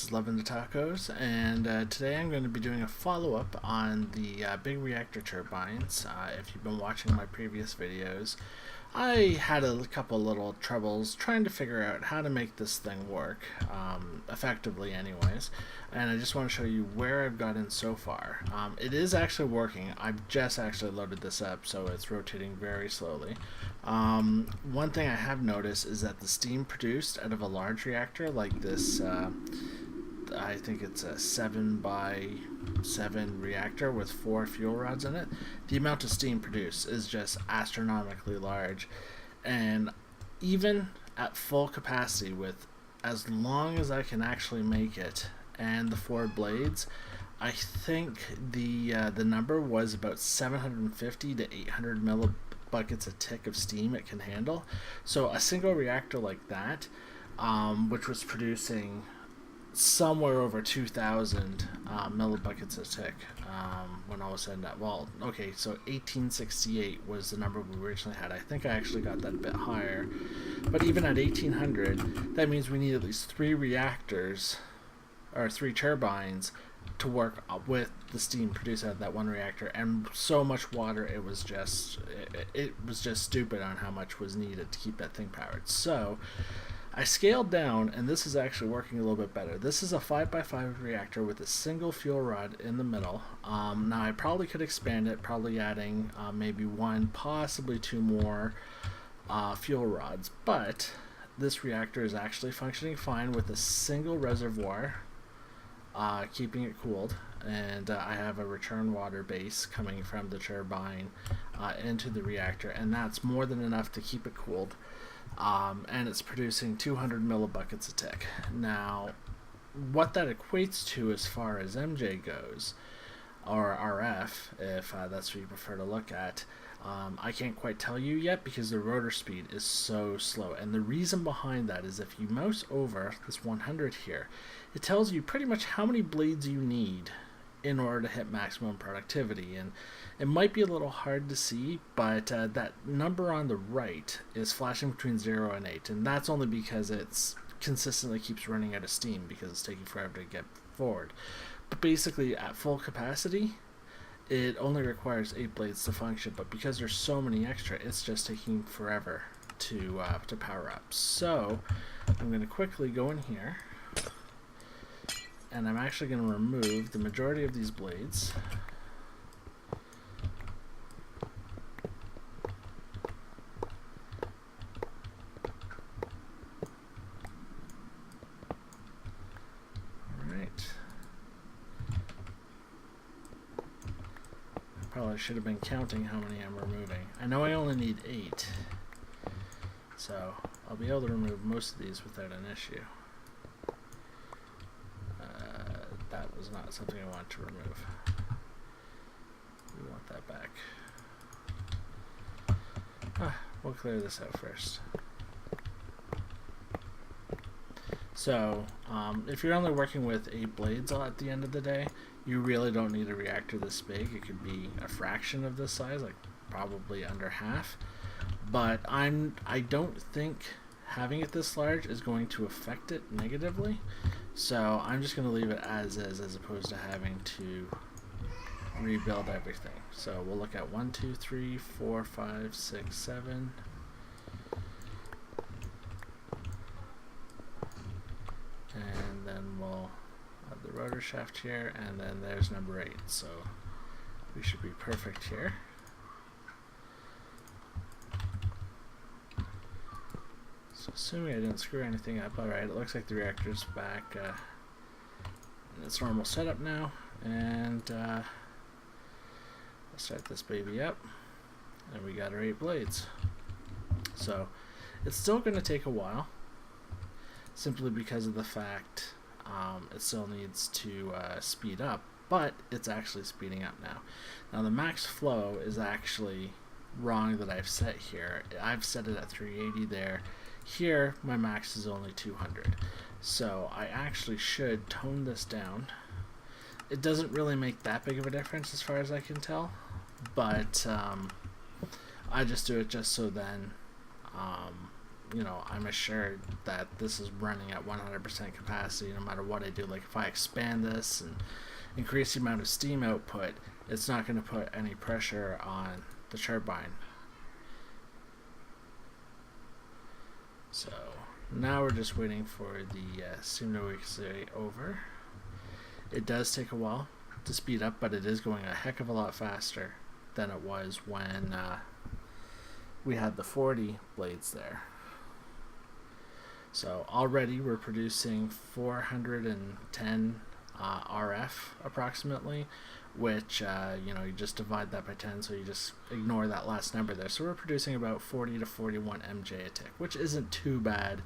is Loving the Tacos, and today I'm going to be doing a follow-up on the big reactor turbines. If you've been watching my previous videos, I had a couple little troubles trying to figure out how to make this thing work, effectively anyways, and I just want to show you where I've gotten so far. It is actually working. I've just actually loaded this up, so it's rotating very slowly. One thing I have noticed is that the steam produced out of a large reactor like this, I think it's a 7x7 reactor with 4 fuel rods in it, the amount of steam produced is just astronomically large. And even at full capacity, with as long as I can actually make it and the 4 blades, I think the number was about 750 to 800 millibuckets a tick of steam it can handle. So a single reactor like that, which was producing somewhere over 2,000 millibuckets a tick when all was said and done. Well, okay, so 1868 was the number we originally had. I think I actually got that a bit higher. But even at 1800, that means we need at least 3 reactors, or 3 turbines, to work with the steam produced out of that one reactor, and so much water, it was just stupid on how much was needed to keep that thing powered. So I scaled down, and this is actually working a little bit better. This is a 5x5 reactor with a single fuel rod in the middle. Now I probably could expand it, probably adding maybe 1, possibly 2 more fuel rods, but this reactor is actually functioning fine with a single reservoir, keeping it cooled, and I have a return water base coming from the turbine into the reactor, and that's more than enough to keep it cooled. And it's producing 200 millibuckets a tick. Now, what that equates to as far as MJ goes, or RF, if that's what you prefer to look at, I can't quite tell you yet because the rotor speed is so slow. And the reason behind that is if you mouse over this 100 here, it tells you pretty much how many blades you need in order to hit maximum productivity. And it might be a little hard to see, but that number on the right is flashing between 0 and 8, and that's only because it's consistently keeps running out of steam because it's taking forever to get forward. But basically at full capacity, it only requires 8 blades to function, but because there's so many extra, it's just taking forever to power up. So I'm going to quickly go in here, and I'm actually going to remove the majority of these blades. Alright. I probably should have been counting how many I'm removing. I know I only need 8, so I'll be able to remove most of these without an issue. That was not something I wanted to remove. We want that back. We'll clear this out first. So, if you're only working with 8 blades at the end of the day, you really don't need a reactor this big. It could be a fraction of this size, like probably under half. But I don't think having it this large is going to affect it negatively. So I'm just going to leave it as is, as opposed to having to rebuild everything. So we'll look at 1, 2, 3, 4, 5, 6, 7. And then we'll have the rotor shaft here, and then there's number 8. So we should be perfect here. So assuming I didn't screw anything up, alright, it looks like the reactor's back in its normal setup now, and I'll start this baby up, and we got our 8 blades. So it's still going to take a while, simply because of the fact it still needs to speed up, but it's actually speeding up now. Now the max flow is actually wrong that I've set here. I've set it at 380 there. Here my max is only 200, so I actually should tone this down. It doesn't really make that big of a difference as far as I can tell, but I just do it just so then I'm assured that this is running at 100% capacity no matter what I do. Like if I expand this and increase the amount of steam output, it's not going to put any pressure on the turbine. So now we're just waiting for the steam to oxidate over. It does take a while to speed up, but it is going a heck of a lot faster than it was when we had the 40 blades there. So already we're producing 410 RF approximately, which you just divide that by 10, so you just ignore that last number there. So we're producing about 40 to 41 MJ a tick, which isn't too bad,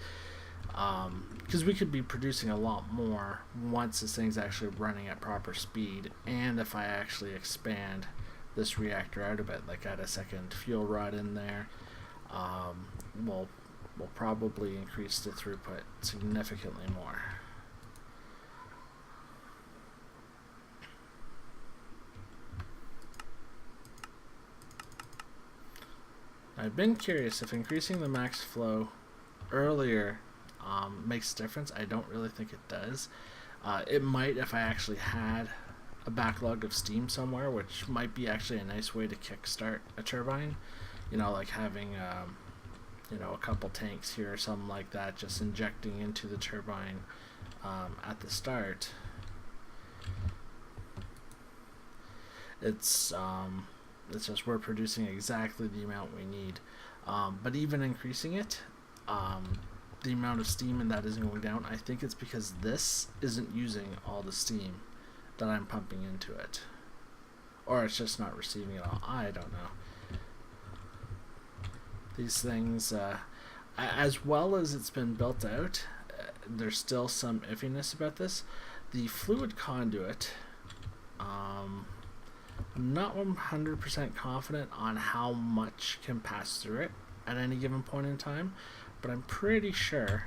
because we could be producing a lot more once this thing's actually running at proper speed, and if I actually expand this reactor out a bit, like add a second fuel rod in there, we'll probably increase the throughput significantly more. I've been curious if increasing the max flow earlier makes a difference. I don't really think it does. It might if I actually had a backlog of steam somewhere, which might be actually a nice way to kickstart a turbine. Like having a couple tanks here or something like that, just injecting into the turbine at the start. It's just we're producing exactly the amount we need, but even increasing it, the amount of steam in that isn't going down. I think it's because this isn't using all the steam that I'm pumping into it, or it's just not receiving it all. I don't know. These things, as well as it's been built out, there's still some iffiness about this. The fluid conduit, I'm not 100% confident on how much can pass through it at any given point in time, but I'm pretty sure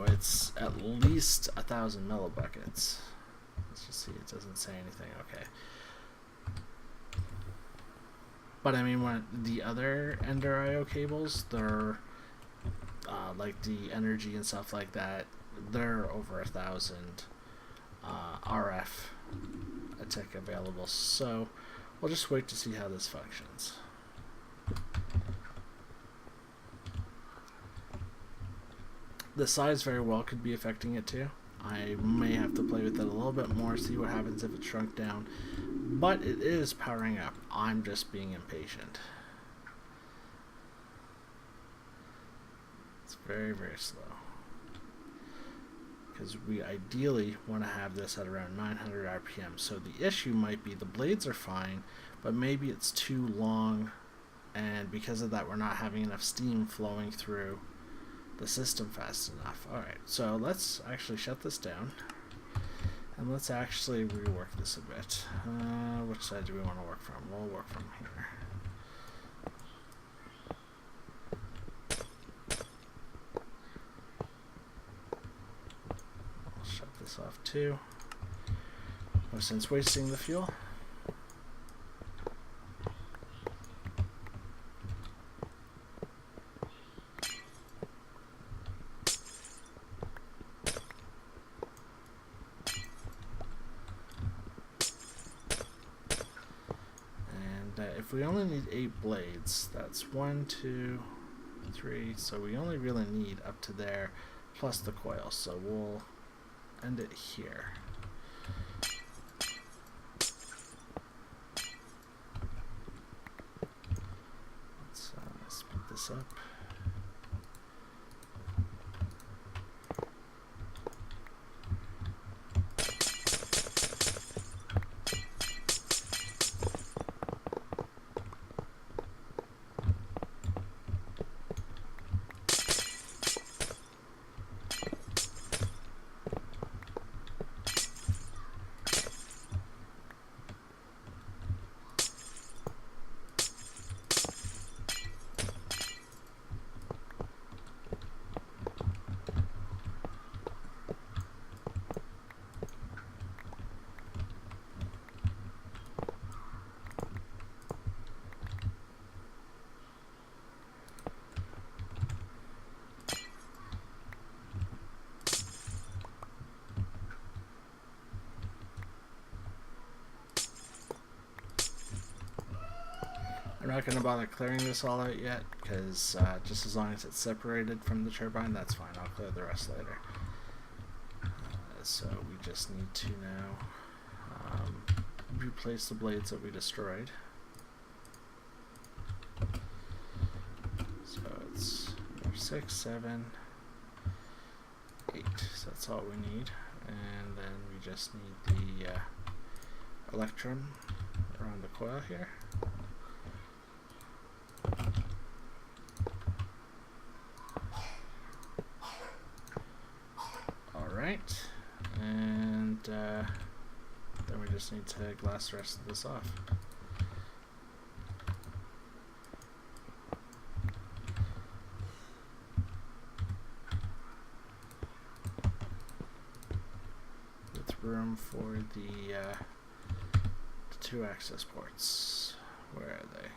it's at least 1,000 millibuckets. Let's just see, it doesn't say anything. Okay, but I mean, when the other Ender IO cables, they're like the energy and stuff like that, they're over 1,000 RF a tick available. So we'll just wait to see how this functions. The size very well could be affecting it too. I may have to play with it a little bit more, see what happens if it's shrunk down, but it is powering up. I'm just being impatient. It's very, very slow, because we ideally want to have this at around 900 RPM. So the issue might be the blades are fine, but maybe it's too long, and because of that we're not having enough steam flowing through the system fast enough. Alright, so let's actually shut this down, and let's actually rework this a bit. Which side do we want to work from? We'll work from here. I'll shut this off too. No sense wasting the fuel. If we only need 8 blades, that's 1, 2, 3, so we only really need up to there plus the coil, so we'll end it here. Let's speed this up. We're not going to bother clearing this all out yet, because just as long as it's separated from the turbine, that's fine. I'll clear the rest later. So we just need to now replace the blades that we destroyed. So it's 6, 7, 8. So that's all we need. And then we just need the electrum around the coil here. Alright, and then we just need to glass the rest of this off. With room for the 2 access ports. Where are they?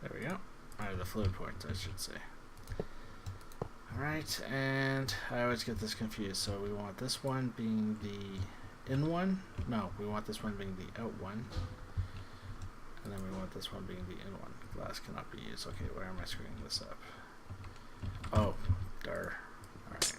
There we go. Or the fluid ports, I should say. Alright, and I always get this confused. So we want this one being the in one. No, we want this one being the out one. And then we want this one being the in one. Glass cannot be used. Okay, where am I screwing this up? Oh, dar. Alright.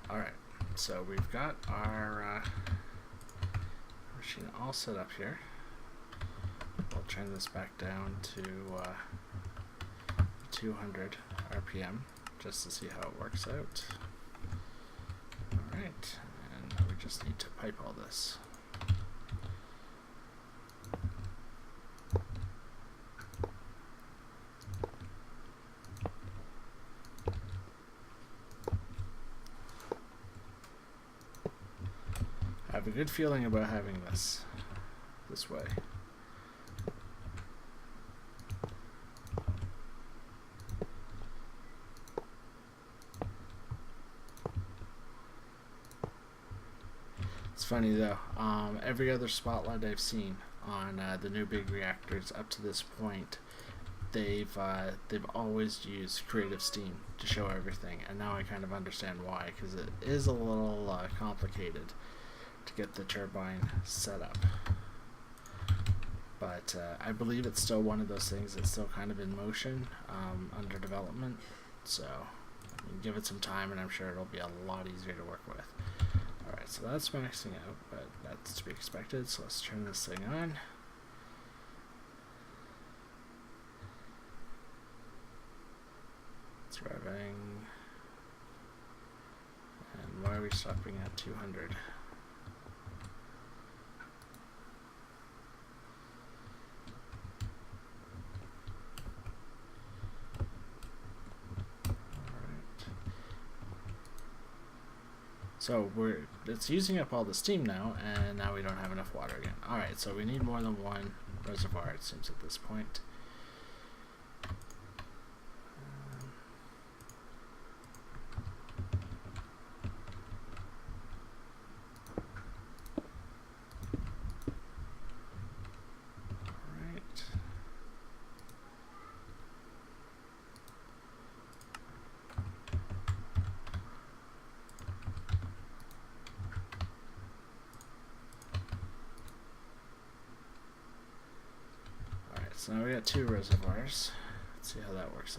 Alright, so we've got our machine all set up here. We'll turn this back down to 200 RPM just to see how it works out. Alright, and now we just need to pipe all this. I have a good feeling about having this way. It's funny though, every other spotlight I've seen on the new big reactors up to this point, they've always used creative steam to show everything, and now I kind of understand why, because it is a little complicated to get the turbine set up. But I believe it's still one of those things that's still kind of in motion, under development, so I mean, give it some time and I'm sure it'll be a lot easier to work with. Alright, so that's maxing out, but that's to be expected, so let's turn this thing on. It's revving. And why are we stopping at 200? So it's using up all the steam now, and now we don't have enough water again. Alright, so we need more than one reservoir, it seems, at this point. So now we got 2 reservoirs. Let's see how that works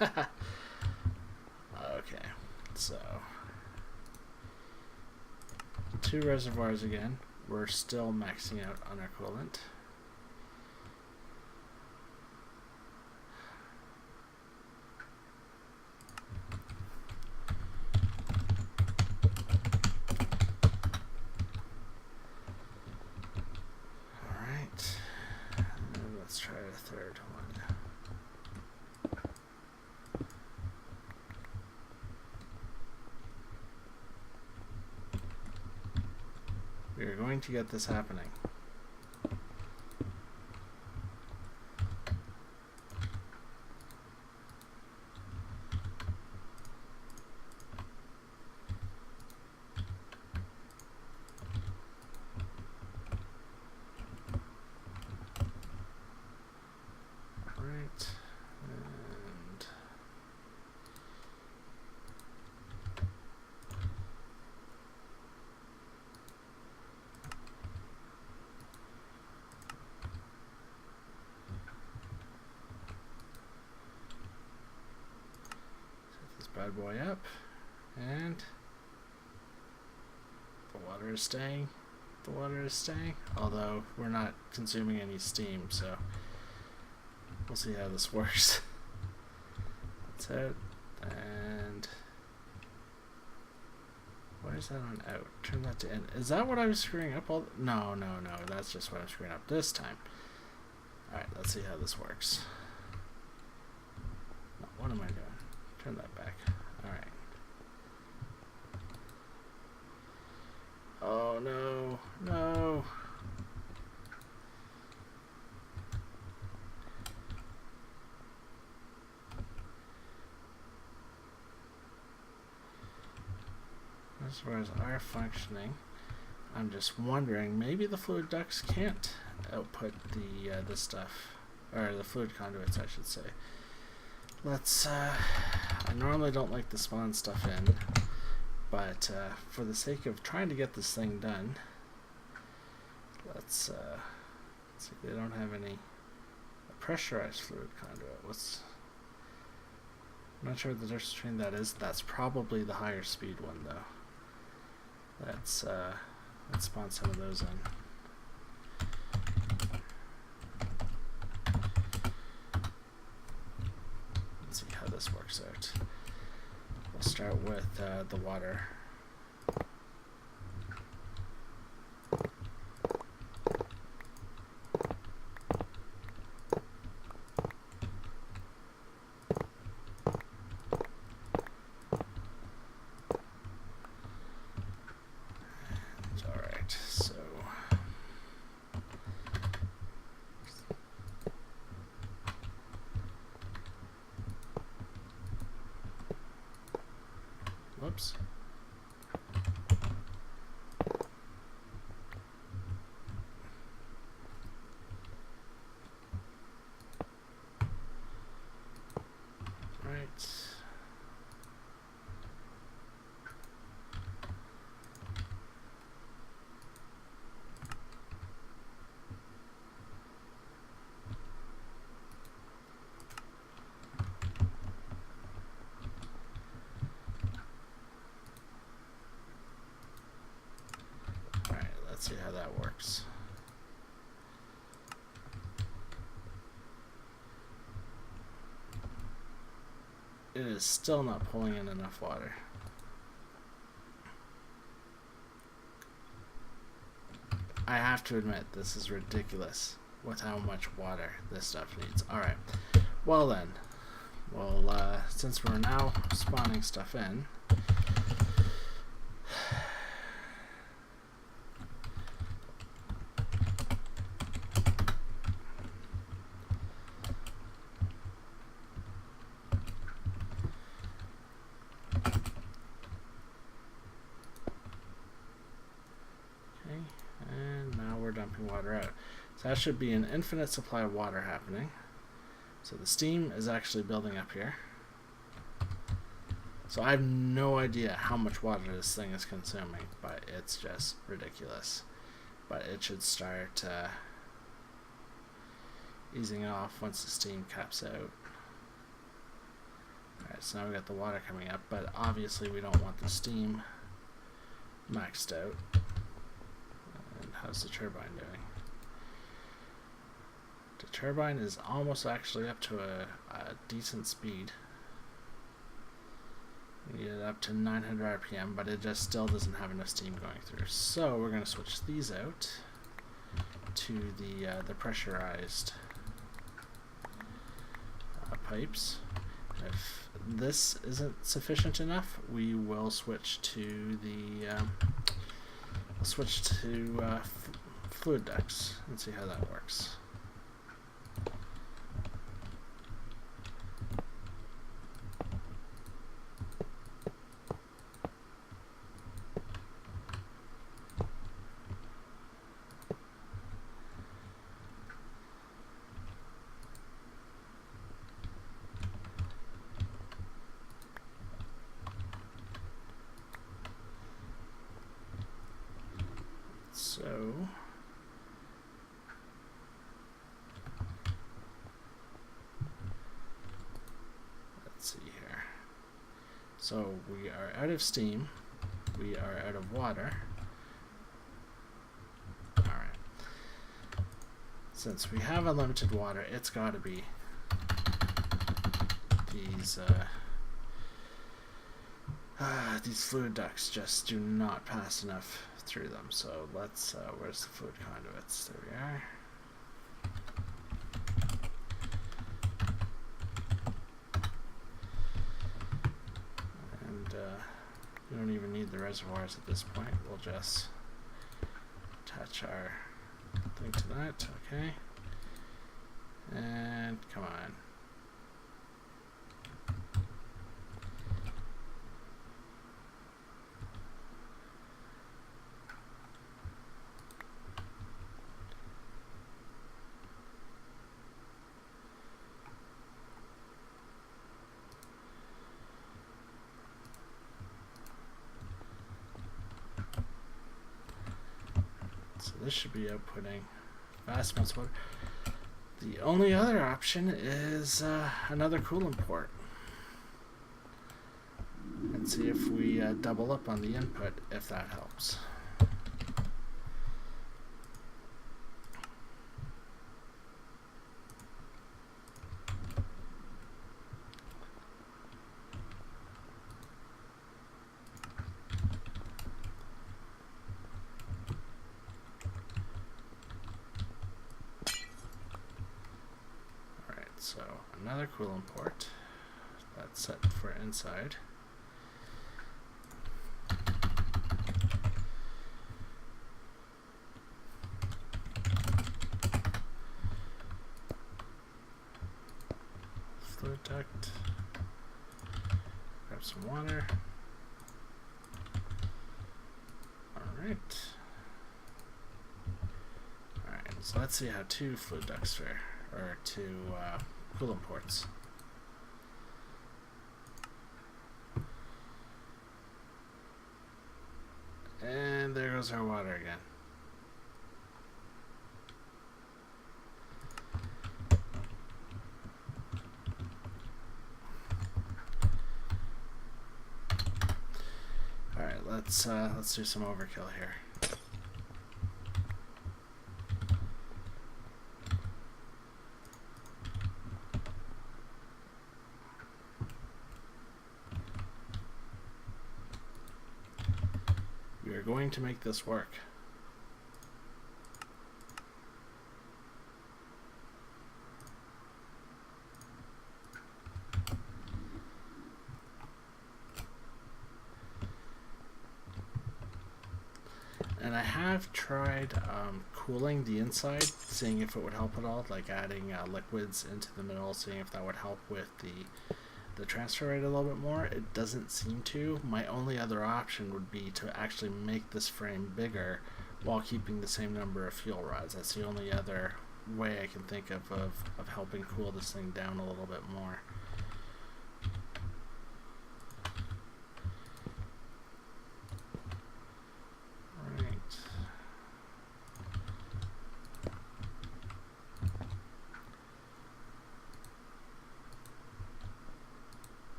out. Okay, so 2 reservoirs again. We're still maxing out on our coolant. trying to get this happening. Bad boy up, and the water is staying. The water is staying, although we're not consuming any steam, so we'll see how this works. That's out, and why is that on out? Turn that to in. Is that what I was screwing up all? No, that's just what I'm screwing up this time. Alright, let's see how this works. No, what am I doing? Turn that back. Alright. Oh no, no. As far as our functioning, I'm just wondering, maybe the fluid ducts can't output the this stuff, or the fluid conduits, I should say. Let's, I normally don't like to spawn stuff in, but for the sake of trying to get this thing done, let's see, they don't have any pressurized fluid conduit. I'm not sure what the difference between that is. That's probably the higher speed one, though. Let's spawn some of those in. Let's see how this works out. We'll start with the water. Whoops. Right. Let's see how that works. It is still not pulling in enough water. I have to admit, this is ridiculous with how much water this stuff needs. Alright, well then, since we're now spawning stuff in, dumping water out. So that should be an infinite supply of water happening. So the steam is actually building up here. So I have no idea how much water this thing is consuming, but it's just ridiculous. But it should start easing off once the steam caps out. Alright, so now we got the water coming up, but obviously we don't want the steam maxed out. And how's the turbine doing? The turbine is almost actually up to a decent speed. We get it up to 900 RPM, but it just still doesn't have enough steam going through. So we're going to switch these out to the pressurized pipes. If this isn't sufficient enough, we will switch to the switch to fluid ducts and see how that works. So let's see here. So we are out of steam. We are out of water. Alright. Since we have unlimited water, it's got to be these fluid ducts just do not pass enough through them. So let's, where's the fluid conduits? There we are. And we don't even need the reservoirs at this point. We'll just attach our thing to that. Okay. And come on. So this should be outputting vast amounts of water. The only other option is another coolant port. And see if we double up on the input, if that helps. So another coolant port that's set for inside. Fluid duct. Grab some water. Alright. Alright, so let's see how two fluid ducts fare, or two coolant ports. And there goes our water again. All right, let's do some overkill here. We are going to make this work. And I have tried cooling the inside, seeing if it would help at all, like adding liquids into the middle, seeing if that would help with the transfer rate a little bit more. It doesn't seem to. My only other option would be to actually make this frame bigger while keeping the same number of fuel rods. That's the only other way I can think of helping cool this thing down a little bit more.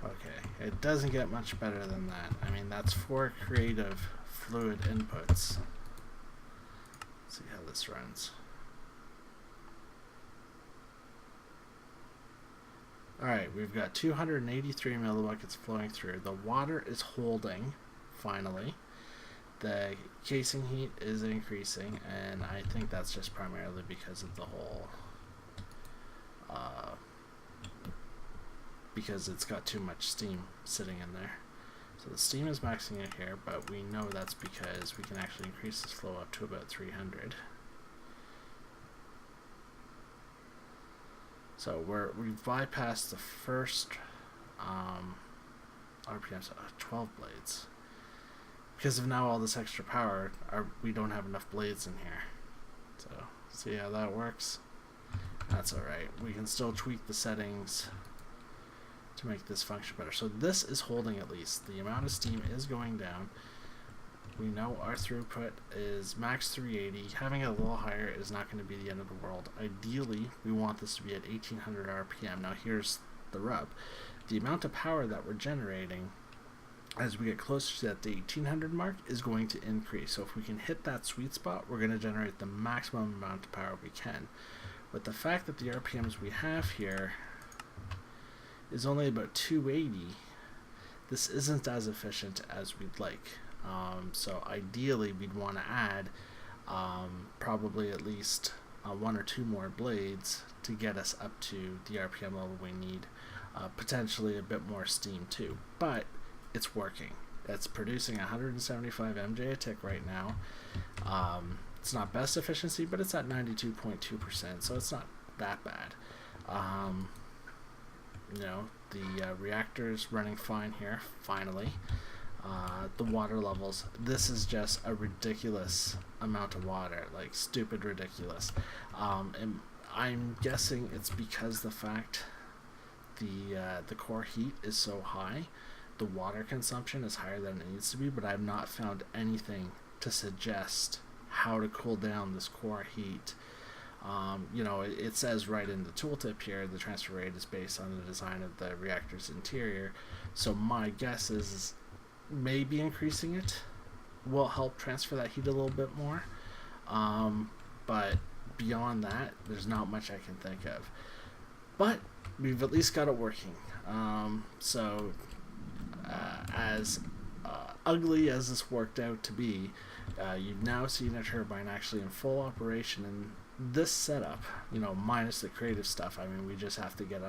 Okay, it doesn't get much better than that. I mean, that's 4 creative fluid inputs. Let's see how this runs. Alright, we've got 283 millibuckets flowing through. The water is holding, finally. The casing heat is increasing, and I think that's just primarily because of the whole because it's got too much steam sitting in there. So the steam is maxing out here, but we know that's because we can actually increase this flow up to about 300. So we've bypassed the first RPM, so 12 blades. Because of now all this extra power, we don't have enough blades in here. So, see how that works? That's alright. We can still tweak the settings to make this function better. So this is holding at least. The amount of steam is going down. We know our throughput is max 380. Having it a little higher is not going to be the end of the world. Ideally, we want this to be at 1800 RPM. Now here's the rub. The amount of power that we're generating as we get closer to that the 1800 mark is going to increase. So if we can hit that sweet spot, we're going to generate the maximum amount of power we can. With the fact that the RPMs we have here is only about 280, this isn't as efficient as we'd like. So ideally we'd want to add probably at least 1 or 2 more blades to get us up to the RPM level we need. Potentially a bit more steam too, but it's working. It's producing 175 MJ a tick right now. It's not best efficiency, but it's at 92.2%, so it's not that bad. You know, the reactor's running fine here, finally. The water levels, this is just a ridiculous amount of water, like stupid ridiculous. And I'm guessing it's because the fact the core heat is so high, the water consumption is higher than it needs to be, but I've not found anything to suggest how to cool down this core heat. You know, it says right in the tooltip here, the transfer rate is based on the design of the reactor's interior. So my guess is maybe increasing it will help transfer that heat a little bit more. But beyond that, there's not much I can think of. But we've at least got it working. So as ugly as this worked out to be, you've now seen a turbine actually in full operation in this setup, you know, minus the creative stuff. I mean, we just have to get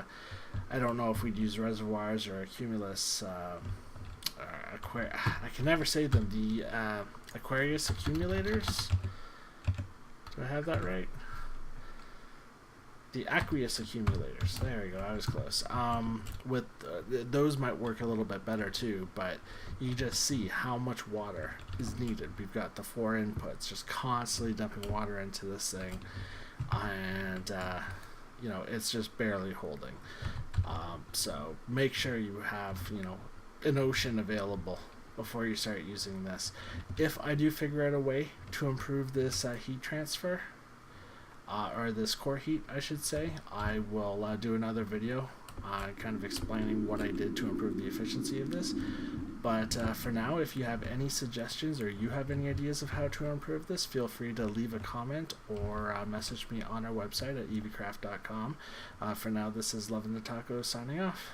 I don't know if we'd use reservoirs or a cumulus, I can never say them, the Aquarius accumulators. Do I have that right? The aqueous accumulators. There we go. I was close. With those might work a little bit better too, but you just see how much water is needed. We've got the 4 inputs, just constantly dumping water into this thing, and you know, it's just barely holding. So make sure you have, you know, an ocean available before you start using this. If I do figure out a way to improve this heat transfer, or this core heat, I should say, I will do another video kind of explaining what I did to improve the efficiency of this. But for now, if you have any suggestions or you have any ideas of how to improve this, feel free to leave a comment or message me on our website at EaveeCraft.com. For now, this is Lovin' the Taco signing off.